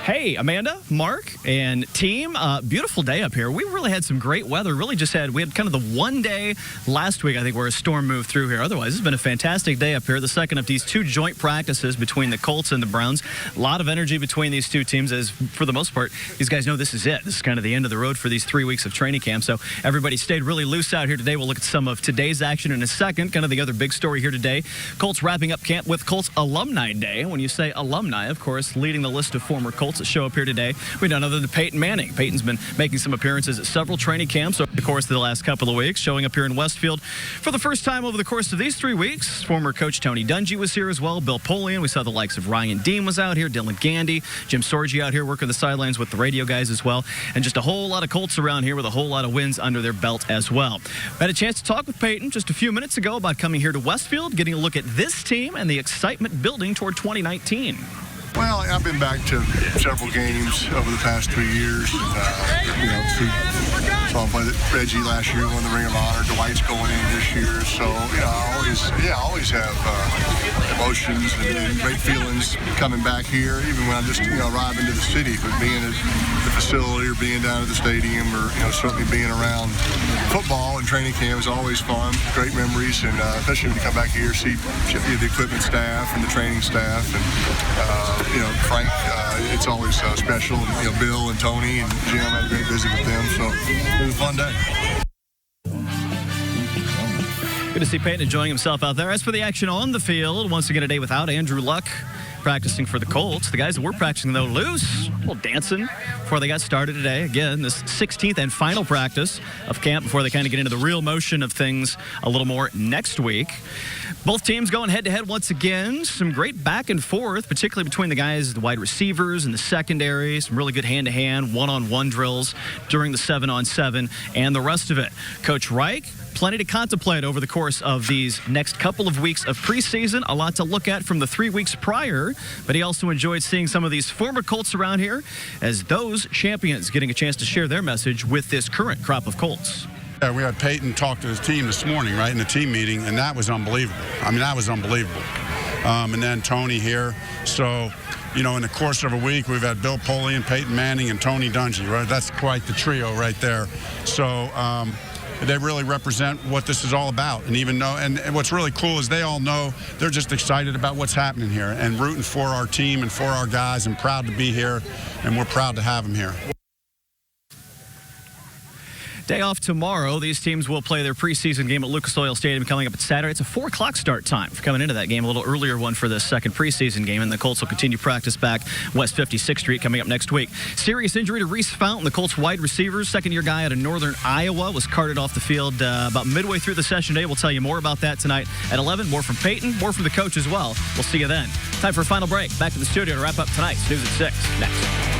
Hey, Amanda, Mark, and team. Beautiful day up here. We really had some great weather. We had kind of the one day last week, I think, where a storm moved through here. Otherwise, it's been a fantastic day up here. The second of these two joint practices between the Colts and the Browns. A lot of energy between these two teams, as for the most part, these guys know this is it. This is kind of the end of the road for these 3 weeks of training camp. So everybody stayed really loose out here today. We'll look at some of today's action in a second. Kind of the other big story here today. Colts wrapping up camp with Colts Alumni Day. When you say alumni, of course, leading the list of former Colts that show up here today, we none other than Peyton Manning. Peyton's been making some appearances at several training camps over the course of the last couple of weeks, showing up here in Westfield for the first time over the course of these 3 weeks. Former coach Tony Dungy was here as well. Bill Polian. We saw the likes of Ryan Dean was out here. Dylan Gandy. Jim Sorgi out here working the sidelines with the radio guys as well. And just a whole lot of Colts around here with a whole lot of wins under their belt as well. I had a chance to talk with Peyton just a few minutes ago about coming here to Westfield, getting a look at this team and the excitement building toward 2019. Well, I've been back to several games over the past 3 years. Saw him play Reggie last year, won the Ring of Honor. Dwight's going in this year. So, I always have emotions and great feelings coming back here, even when I just, arrive into the city. But being at the facility or being down at the stadium or, certainly being around football and training camp is always fun. Great memories, and especially when you come back here, see the equipment staff and the training staff. And, Frank, it's always special. And, Bill and Tony and Jim, I had a great visit with them. So it was a fun day. Good to see Peyton enjoying himself out there. As for the action on the field, once again a day without Andrew Luck practicing for the Colts. The guys that were practicing, though, loose, a little dancing before they got started today. Again, this 16th and final practice of camp before they kind of get into the real motion of things a little more next week. Both teams going head-to-head once again. Some great back and forth, particularly between the guys, the wide receivers and the secondary. Some really good hand-to-hand, one-on-one drills during the 7-on-7 and the rest of it. Coach Reich, plenty to contemplate over the course of these next couple of weeks of preseason. A lot to look at from the 3 weeks prior, but he also enjoyed seeing some of these former Colts around here as those champions getting a chance to share their message with this current crop of Colts. Yeah, we had Peyton talk to his team this morning, right, in the team meeting, and that was unbelievable. I mean, that was unbelievable. And then Tony here. So, in the course of a week, we've had Bill Polian, Peyton Manning, and Tony Dungy, right? That's quite the trio right there. So, they really represent what this is all about. And what's really cool is they all know they're just excited about what's happening here and rooting for our team and for our guys and proud to be here, and we're proud to have them here. Day off tomorrow. These teams will play their preseason game at Lucas Oil Stadium coming up at Saturday. It's a 4 o'clock start time for coming into that game, a little earlier one for the second preseason game, and the Colts will continue practice back West 56th Street coming up next week. Serious injury to Reese Fountain, the Colts wide receiver, second-year guy out of northern Iowa, was carted off the field about midway through the session today. We'll tell you more about that tonight at 11. More from Peyton, more from the coach as well. We'll see you then. Time for a final break. Back to the studio to wrap up tonight's News at 6 next.